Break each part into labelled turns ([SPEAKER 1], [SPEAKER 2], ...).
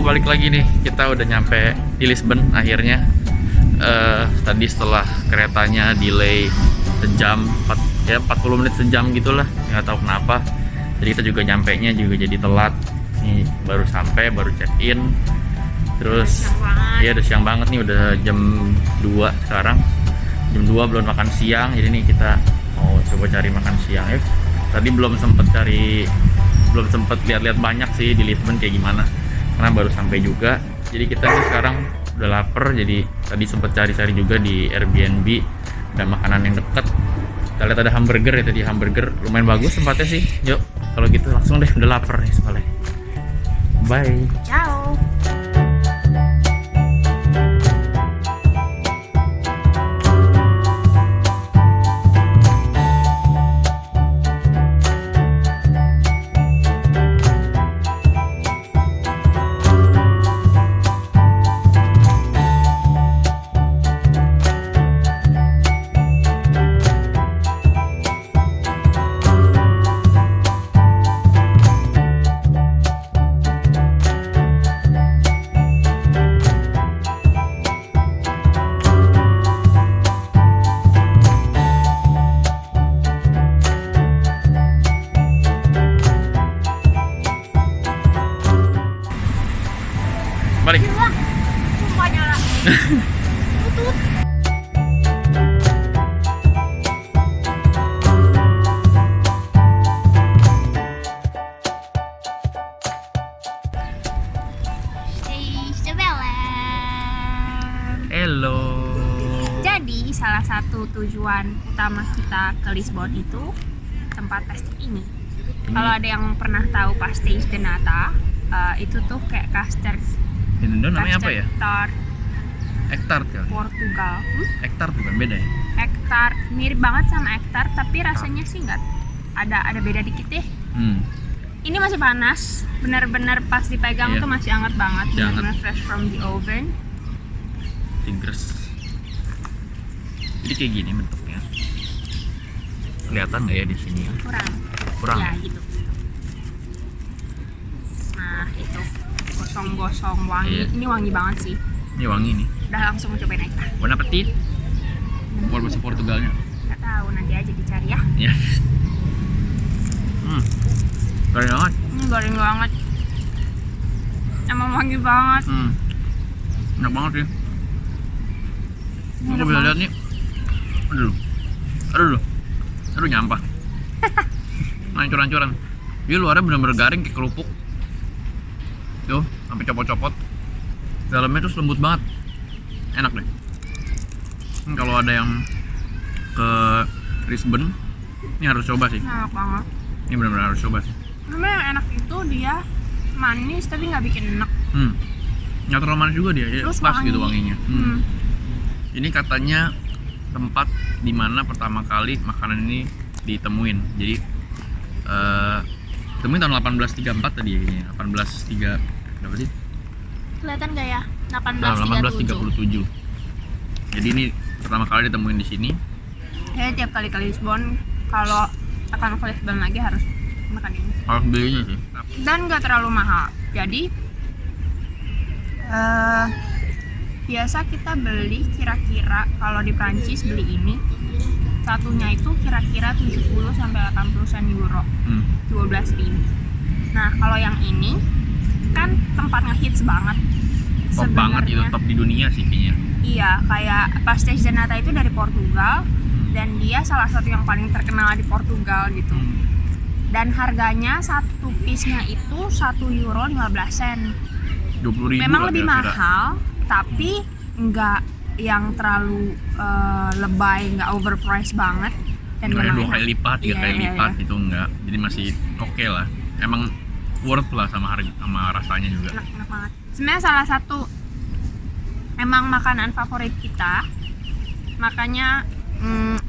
[SPEAKER 1] balik lagi nih. Kita udah nyampe di Lisbon akhirnya. Tadi setelah keretanya delay sejam, 40 menit sejam gitulah, nggak tahu kenapa. Jadi kita juga nyampainya juga jadi telat. Nih baru sampai, baru check in. Terus ya udah siang banget nih, udah jam 2 sekarang. Jam 2 belum makan siang. Jadi nih kita mau coba cari makan siang ya. Tadi belum sempet lihat-lihat banyak sih di Lisbon kayak gimana, karena baru sampai juga. Jadi kita nih sekarang udah lapar, jadi tadi sempet cari-cari juga di Airbnb ada makanan yang deket. Kita lihat ada hamburger ya, tadi hamburger lumayan bagus tempatnya sih. Yuk kalau gitu langsung deh, udah lapar nih soalnya. Bye.
[SPEAKER 2] Ciao.
[SPEAKER 1] Balik.
[SPEAKER 2] Gila, sumpah nyala. Tutut.
[SPEAKER 1] Hello.
[SPEAKER 2] Jadi salah satu tujuan utama kita ke Lisbon itu tempat pastel ini. Kalau ada yang pernah tahu Pastéis de Nata, itu tuh kayak kastel.
[SPEAKER 1] Indo namanya apa ya?
[SPEAKER 2] Tart
[SPEAKER 1] Ektar kali.
[SPEAKER 2] Portugal.
[SPEAKER 1] Ektar bukan, beda ya?
[SPEAKER 2] Ektar mirip banget sama ektar, tapi rasanya sih nggak ada beda dikit deh. Ini masih panas, benar-benar pas dipegang
[SPEAKER 1] Iya.
[SPEAKER 2] tuh masih hangat banget,
[SPEAKER 1] Masih hangat.
[SPEAKER 2] benar-benar fresh from the oven.
[SPEAKER 1] Tigres. Jadi kayak gini bentuknya. Kelihatan nggak ya di sini? Kurang.
[SPEAKER 2] Ya gitu. Nah itu gosong-gosong wangi.
[SPEAKER 1] Iya.
[SPEAKER 2] Ini wangi banget sih.
[SPEAKER 1] Ini wangi nih.
[SPEAKER 2] Udah langsung cobain aja.
[SPEAKER 1] Bon appetit. Buat bahasa Portugalnya.
[SPEAKER 2] Nggak tahu, nanti aja dicari ya.
[SPEAKER 1] Ya. Garing banget.
[SPEAKER 2] Ini goreng banget. Emang wangi banget.
[SPEAKER 1] Enak banget sih.
[SPEAKER 2] Ini
[SPEAKER 1] Aku
[SPEAKER 2] enak
[SPEAKER 1] bisa
[SPEAKER 2] banget.
[SPEAKER 1] lihat nih. Aduh nyampah. Hancur-hancuran. Dia luarnya bener-bener garing kayak kerupuk. Tuh, sampai copot-copot. Dalamnya tuh lembut banget. Enak deh. Kalau ada yang ke Lisbon, ini harus coba sih.
[SPEAKER 2] Enak banget.
[SPEAKER 1] Ini benar-benar harus coba sih.
[SPEAKER 2] Cuma yang enak itu dia manis tapi nggak bikin enak.
[SPEAKER 1] Nggak terlalu manis juga dia,
[SPEAKER 2] Terus
[SPEAKER 1] pas
[SPEAKER 2] wangi.
[SPEAKER 1] gitu wanginya. Ini katanya tempat dimana pertama kali makanan ini ditemuin. Jadi ditemuin tahun 1834 tadi ya kayaknya. 1803 berapa sih?
[SPEAKER 2] Kelihatan nggak ya?
[SPEAKER 1] 1837. Jadi ini pertama kali ditemuin di sini.
[SPEAKER 2] Saya tiap kali ke Lisbon, kalau akan ke Lisbon lagi harus makan ini.
[SPEAKER 1] Harus belinya sih.
[SPEAKER 2] Dan nggak terlalu mahal. Jadi biasa kita beli kira-kira kalau di Prancis beli ini satunya itu kira-kira 70 sampai 80 sen euro. 12.000. Nah, kalau yang ini kan tempat ngehits banget.
[SPEAKER 1] Top banget itu,
[SPEAKER 2] Sebenarnya.
[SPEAKER 1] top di dunia sih kayaknya.
[SPEAKER 2] Iya, kayak Pastéis de Nata itu dari Portugal dan dia salah satu yang paling terkenal di Portugal gitu. Dan harganya satu piece-nya itu 1 euro 15 sen.
[SPEAKER 1] 20.000
[SPEAKER 2] Memang
[SPEAKER 1] lah
[SPEAKER 2] lebih
[SPEAKER 1] kira-kira.
[SPEAKER 2] mahal, tapi nggak yang terlalu lebay, nggak overpriced banget. Dan
[SPEAKER 1] Nggak ada
[SPEAKER 2] memang
[SPEAKER 1] 2 kali
[SPEAKER 2] enak.
[SPEAKER 1] lipat, 3 kali
[SPEAKER 2] Iya,
[SPEAKER 1] lipat
[SPEAKER 2] iya.
[SPEAKER 1] gitu enggak. Jadi masih oke lah. Emang worth lah sama harga sama rasanya juga.
[SPEAKER 2] Enak banget. Sebenarnya salah satu emang makanan favorit kita, makanya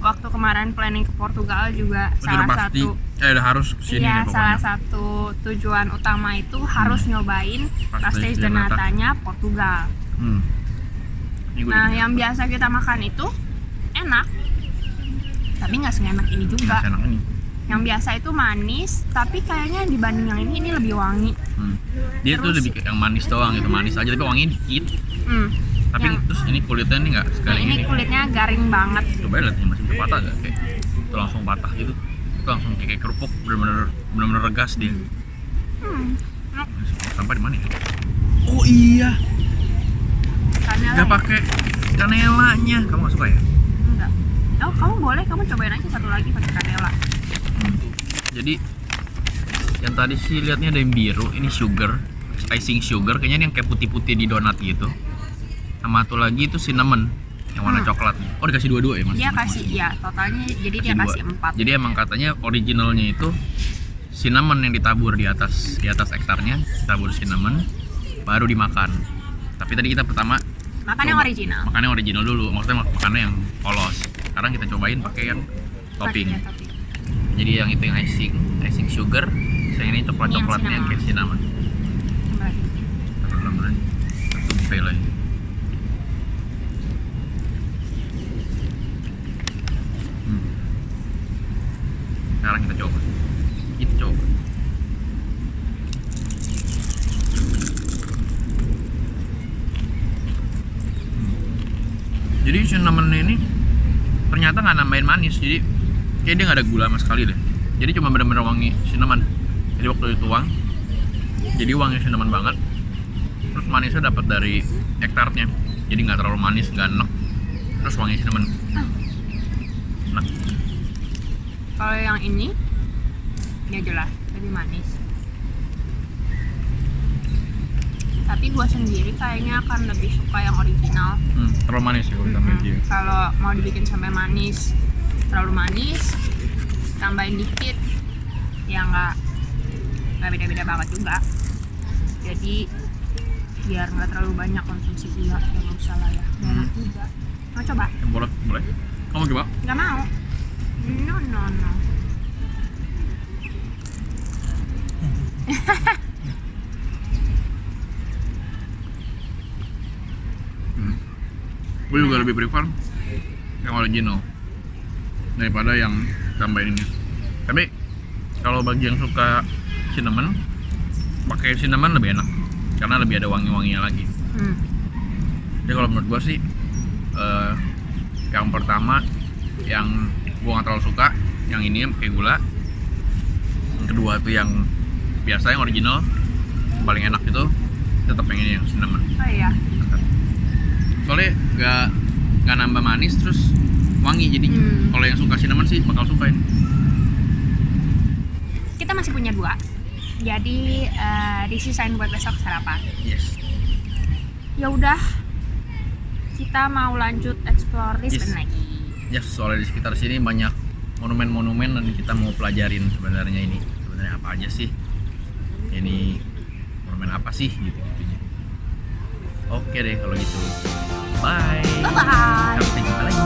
[SPEAKER 2] waktu kemarin planning ke Portugal juga salah
[SPEAKER 1] pasti
[SPEAKER 2] satu
[SPEAKER 1] udah harus kesini
[SPEAKER 2] iya,
[SPEAKER 1] deh
[SPEAKER 2] salah
[SPEAKER 1] pokoknya.
[SPEAKER 2] satu tujuan utama itu harus nyobain Pastéis de
[SPEAKER 1] Nata.
[SPEAKER 2] Natanya Portugal.
[SPEAKER 1] Ini gua
[SPEAKER 2] Nah,
[SPEAKER 1] jadi
[SPEAKER 2] yang
[SPEAKER 1] dapet.
[SPEAKER 2] biasa kita makan itu enak, tapi nggak seenak ini
[SPEAKER 1] Nggak
[SPEAKER 2] juga.
[SPEAKER 1] seenak ini.
[SPEAKER 2] Yang biasa itu manis, tapi kayaknya dibanding yang ini lebih wangi.
[SPEAKER 1] Dia tuh
[SPEAKER 2] Terus-
[SPEAKER 1] lebih kayak yang manis doang gitu, manis aja tapi wangi dikit. Tapi
[SPEAKER 2] Yang-
[SPEAKER 1] terus ini kulitnya nih nggak
[SPEAKER 2] Nah,
[SPEAKER 1] sekali
[SPEAKER 2] ini
[SPEAKER 1] ini.
[SPEAKER 2] kulitnya garing banget.
[SPEAKER 1] Coba lihat nih masih bisa patah gak? Kayak itu langsung patah gitu. Itu langsung kayak kerupuk, bener-bener regas dia. Sampai di mana ya? Oh iya,
[SPEAKER 2] Kanela
[SPEAKER 1] nggak
[SPEAKER 2] ya?
[SPEAKER 1] pakai kanelanya. Kamu nggak suka ya?
[SPEAKER 2] Enggak. Oh, kamu boleh, kamu cobain aja satu lagi pakai kanela.
[SPEAKER 1] Jadi yang tadi sih liatnya ada yang biru, ini sugar, icing sugar, kayaknya ini yang kayak putih-putih di donat gitu. Sama satu lagi itu cinnamon yang warna coklat. Oh dikasih dua-dua ya mas?
[SPEAKER 2] Dia kasih, ya totalnya jadi dia
[SPEAKER 1] dua.
[SPEAKER 2] kasih 4.
[SPEAKER 1] Jadi emang katanya originalnya itu cinnamon yang ditabur di atas ektarnya, tabur cinnamon, baru dimakan. Tapi tadi kita pertama
[SPEAKER 2] Makan yang original.
[SPEAKER 1] makan yang original dulu, maksudnya makannya yang polos. Sekarang kita cobain pakai yang topping.
[SPEAKER 2] Pakai topping.
[SPEAKER 1] Jadi yang itu yang icing sugar, yang ini coklatnya yang kayak cinnamon.
[SPEAKER 2] Tambah lagi.
[SPEAKER 1] Satu buffet lagi. Sekarang kita coba. Kita coba. Jadi cinnamon ini ternyata nggak nambahin manis, jadi kayak dia nggak ada gula sama sekali deh. Jadi cuma bener-bener wangi cinnamon. Jadi waktu dituang, jadi wangi cinnamon banget. Terus manisnya dapat dari ektarnya, jadi nggak terlalu manis, nggak enak. Terus wangi cinnamon. Nah,
[SPEAKER 2] Kalau yang ini, ya jelas lebih manis. Tapi gua sendiri kayaknya akan lebih suka yang original.
[SPEAKER 1] terlalu manis ya kalau tambahin dia.
[SPEAKER 2] Kalau mau dibikin sampai manis, terlalu manis, tambahin dikit, ya nggak beda-beda banget juga. Jadi biar nggak terlalu banyak konsumsi gula, ya nggak usah lah ya. Nggak enak juga. Mau coba?
[SPEAKER 1] Boleh, boleh. Kamu coba?
[SPEAKER 2] Nggak mau. No.
[SPEAKER 1] Gue juga lebih prefer yang original daripada yang tambahin ini. Tapi kalau bagi yang suka cinnamon, pakai cinnamon lebih enak karena lebih ada wangi-wanginya lagi. Jadi kalau menurut gue sih yang pertama yang gue nggak terlalu suka, yang ini yang pakai gula. Yang kedua tuh yang biasa yang original, paling enak itu tetap yang ini yang cinnamon.
[SPEAKER 2] Oh iya.
[SPEAKER 1] Soalnya nggak nambah manis terus wangi jadinya. Kalau yang suka cinnamon sih bakal suka ini.
[SPEAKER 2] Kita masih punya 2. Jadi disisain buat besok sarapan.
[SPEAKER 1] Yes.
[SPEAKER 2] Ya udah. Kita mau lanjut explore Lisbon lagi.
[SPEAKER 1] Yes, soalnya di sekitar sini banyak monumen-monumen dan kita mau pelajarin sebenarnya ini. Sebenarnya apa aja sih? Ini monumen apa sih gitu. Oke deh kalau gitu. Bye.
[SPEAKER 2] Bye-bye.
[SPEAKER 1] Sampai jumpa lagi.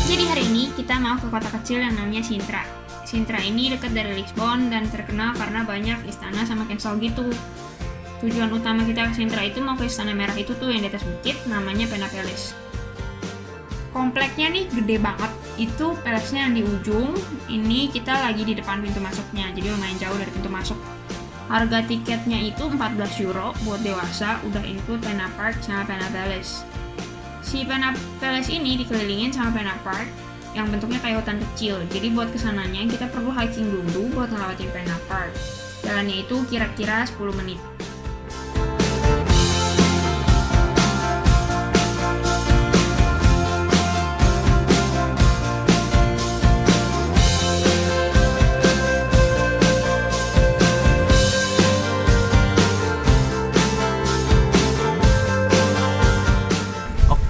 [SPEAKER 2] Jadi hari ini kita mau ke kota kecil yang namanya Sintra. Sintra ini dekat dari Lisbon dan terkenal karena banyak istana sama castle gitu. Tujuan utama kita ke Sintra itu mau ke istana merah itu tuh yang di atas bukit, namanya Pena Palace. Kompleknya nih gede banget. Itu palace-nya yang di ujung. Ini kita lagi di depan pintu masuknya, jadi lumayan jauh dari pintu masuk. Harga tiketnya itu 14 euro buat dewasa, udah include Pena Park sama Pena Palace. Si Pena Palace ini dikelilingin sama Pena Park yang bentuknya kayak hutan kecil. Jadi buat kesananya kita perlu hiking dulu buat ngelewatin Pena Park. Jalannya itu kira-kira 10 menit.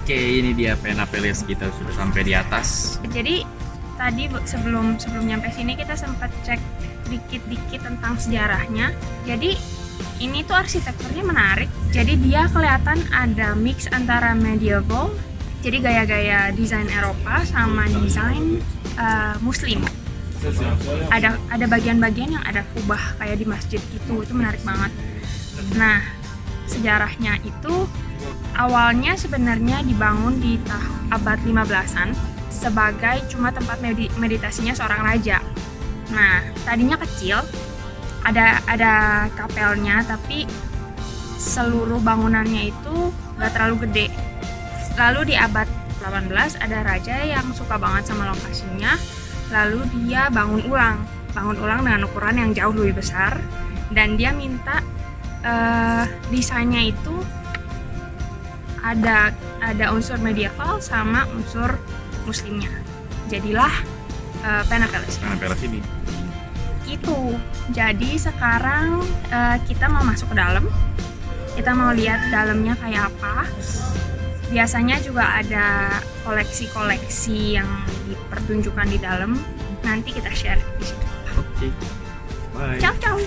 [SPEAKER 1] Oke, ini dia Pena Palace, kita sudah sampai di atas.
[SPEAKER 2] Jadi tadi sebelum nyampe sini kita sempat cek dikit-dikit tentang sejarahnya. Jadi ini tuh arsitekturnya menarik. Jadi dia kelihatan ada mix antara medieval, jadi gaya-gaya desain Eropa sama desain Muslim. ada bagian-bagian yang ada kubah kayak di masjid gitu, itu menarik banget. Nah, sejarahnya itu awalnya sebenarnya dibangun di abad 15-an sebagai cuma tempat meditasinya seorang raja. Nah, tadinya kecil, ada kapelnya, tapi seluruh bangunannya itu nggak terlalu gede. Lalu di abad 18 ada raja yang suka banget sama lokasinya, lalu dia bangun ulang dengan ukuran yang jauh lebih besar, dan dia minta desainnya itu ada unsur medieval sama unsur muslimnya. Jadilah Pena Palace.
[SPEAKER 1] Pena Palace ini.
[SPEAKER 2] Itu. Jadi sekarang kita mau masuk ke dalam. Kita mau lihat dalamnya kayak apa. Biasanya juga ada koleksi-koleksi yang dipertunjukkan di dalam. Nanti kita share di situ.
[SPEAKER 1] Oke. Bye.
[SPEAKER 2] Ciao ciao.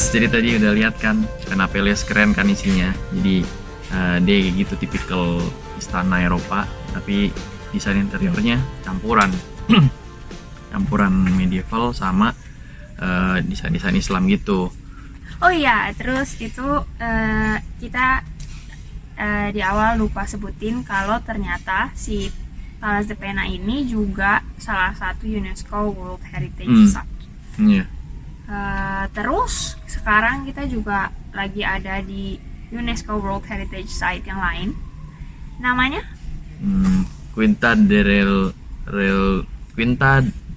[SPEAKER 1] Jadi tadi udah lihat kan, Pena Palace keren kan isinya. Jadi dia kayak gitu tipikal istana Eropa, tapi desain interiornya campuran campuran medieval sama desain Islam gitu.
[SPEAKER 2] Oh iya, terus itu kita di awal lupa sebutin kalau ternyata si Palace de Pena ini juga salah satu UNESCO World Heritage Site.
[SPEAKER 1] Iya.
[SPEAKER 2] Terus sekarang kita juga lagi ada di UNESCO World Heritage Site yang lain. Namanya?
[SPEAKER 1] Quinta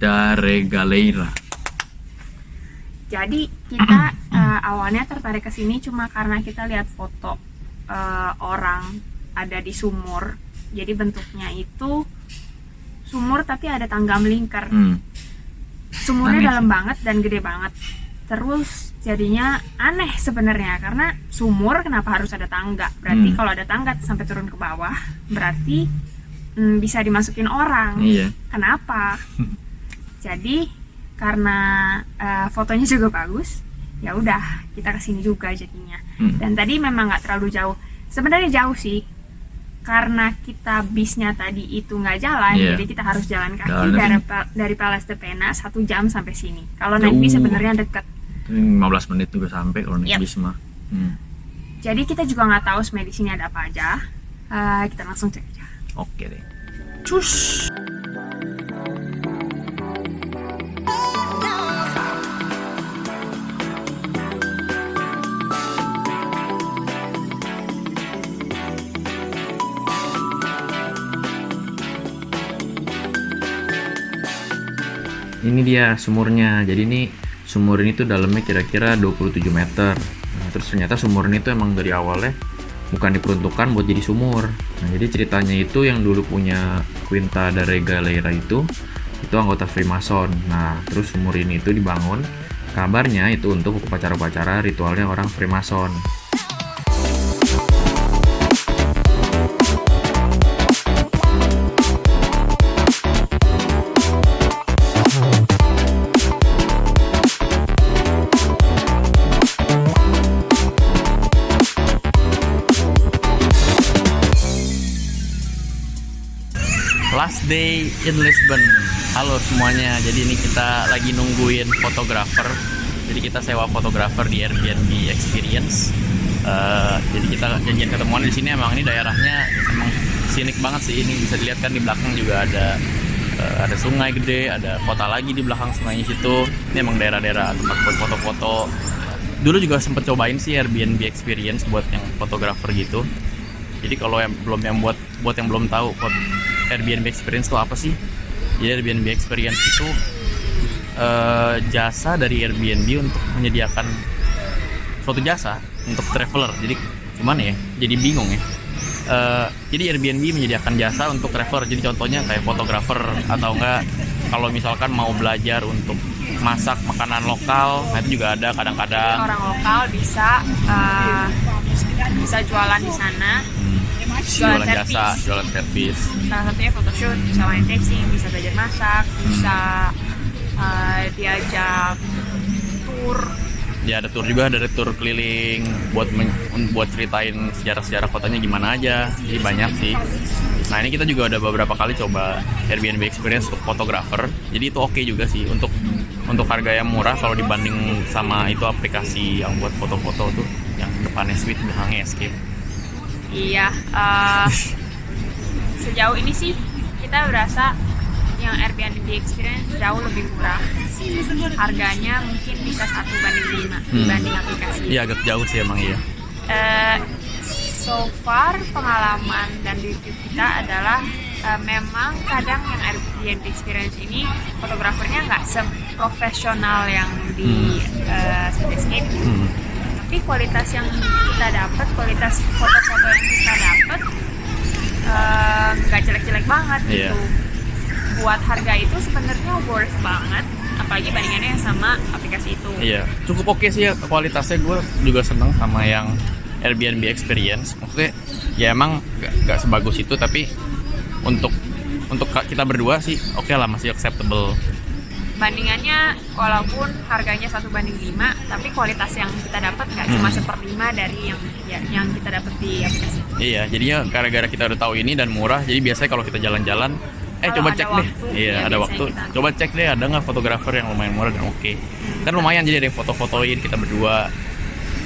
[SPEAKER 1] da Regaleira.
[SPEAKER 2] Jadi kita awalnya tertarik ke sini cuma karena kita lihat foto orang ada di sumur. Jadi bentuknya itu sumur tapi ada tangga melingkar. Sumurnya dalam banget dan gede banget. Terus jadinya aneh sebenarnya karena sumur kenapa harus ada tangga? Berarti kalau ada tangga sampai turun ke bawah, berarti bisa dimasukin orang.
[SPEAKER 1] Iya.
[SPEAKER 2] Kenapa? Jadi karena fotonya juga bagus, ya udah kita kesini juga jadinya. Dan tadi memang nggak terlalu jauh. Sebenarnya jauh sih. Karena kita bisnya tadi itu nggak jalan, jadi kita harus jalan kaki dari Palace de Pena 1 jam sampai sini. Kalau naik bis sebenarnya dekat.
[SPEAKER 1] 15 menit juga sampai kalau naik bis mah.
[SPEAKER 2] Jadi kita juga nggak tahu sebenarnya di sini ada apa aja. Kita langsung cek aja.
[SPEAKER 1] Oke deh.
[SPEAKER 2] Cus.
[SPEAKER 1] Ini dia sumurnya. Jadi ini sumur ini tuh dalamnya kira-kira 27 meter. Nah, terus ternyata sumur ini tuh emang dari awalnya bukan diperuntukkan buat jadi sumur. Nah, jadi ceritanya itu yang dulu punya Quinta da Regaleira itu anggota Freemason. Nah, terus sumur ini itu dibangun, kabarnya itu untuk upacara-upacara ritualnya orang Freemason. Last day in Lisbon. Halo semuanya, jadi ini kita lagi nungguin fotografer. Jadi kita sewa fotografer di Airbnb Experience. Jadi kita janjian ketemuan di sini. Emang ini daerahnya emang sinik banget sih. Ini bisa dilihat kan di belakang juga ada sungai gede, ada kota lagi di belakang sungainya situ. Ini emang daerah-daerah tempat buat foto-foto. Dulu juga sempet cobain sih Airbnb Experience buat yang fotografer gitu. Jadi kalau yang belum tahu Airbnb Experience itu apa sih? Jadi Airbnb Experience itu jasa dari Airbnb untuk menyediakan suatu jasa untuk traveler. Jadi gimana ya? Jadi bingung ya. Jadi Airbnb menyediakan jasa untuk traveler. Jadi contohnya kayak fotografer atau enggak kalau misalkan mau belajar untuk masak makanan lokal, nah itu juga ada kadang-kadang.
[SPEAKER 2] Orang lokal bisa jualan di sana.
[SPEAKER 1] Jualan jasa,
[SPEAKER 2] servis.
[SPEAKER 1] jualan servis.
[SPEAKER 2] Salah satunya photoshoot, bisa wine tasting, bisa belajar masak, bisa diajak tour.
[SPEAKER 1] Ya ada tour juga, ada tour keliling buat ceritain sejarah-sejarah kotanya gimana aja. Jadi banyak sih. Nah ini kita juga udah beberapa kali coba Airbnb experience untuk fotografer. Jadi itu oke juga sih untuk harga yang murah kalau dibanding sama itu aplikasi yang buat foto-foto tuh yang depannya sweet belakangnya escape.
[SPEAKER 2] Iya, sejauh ini sih kita berasa yang Airbnb experience jauh lebih murah. Harganya mungkin bisa 1:5 dibanding aplikasi.
[SPEAKER 1] Iya agak jauh sih emang iya.
[SPEAKER 2] So far pengalaman dan review kita adalah memang kadang yang Airbnb experience ini fotografernya nggak seprofesional yang di Sweet Escape. Tapi kualitas yang kita dapat, kualitas foto-foto yang kita dapat nggak jelek-jelek banget gitu. Buat harga itu sebenarnya worth banget, apalagi bandingannya sama aplikasi itu.
[SPEAKER 1] Iya, cukup oke sih ya kualitasnya. Gue juga seneng sama yang Airbnb experience. Maksudnya ya emang nggak sebagus itu, tapi untuk kita berdua sih oke lah, masih acceptable.
[SPEAKER 2] Bandingannya walaupun harganya 1:5, tapi kualitas yang kita dapat nggak cuma 1/5 dari yang kita dapat di aplikasi.
[SPEAKER 1] Iya, jadinya gara-gara kita udah tahu ini dan murah, jadi biasanya kalau kita jalan-jalan
[SPEAKER 2] Kalau
[SPEAKER 1] coba
[SPEAKER 2] ada
[SPEAKER 1] cek deh.
[SPEAKER 2] waktu,
[SPEAKER 1] Iya,
[SPEAKER 2] ya
[SPEAKER 1] ada
[SPEAKER 2] biasanya
[SPEAKER 1] waktu.
[SPEAKER 2] kita-
[SPEAKER 1] Coba cek deh ada nggak fotografer yang lumayan murah dan oke. Kan lumayan jadi ada yang foto-fotoin kita berdua.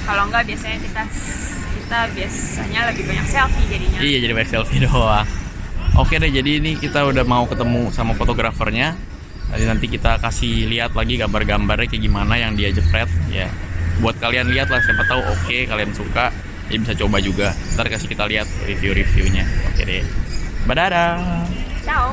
[SPEAKER 2] Kalau nggak biasanya kita biasanya lebih banyak selfie jadinya.
[SPEAKER 1] Iya, jadi banyak selfie doang. Oke deh, jadi ini kita udah mau ketemu sama fotografernya. Nanti kita kasih lihat lagi gambar-gambarnya kayak gimana yang dia jepret ya. Buat kalian lihat lah, siapa tahu oke, kalian suka. Jadi bisa coba juga. Ntar kasih kita lihat review-reviewnya. Oke deh. Dadah.
[SPEAKER 2] Ciao.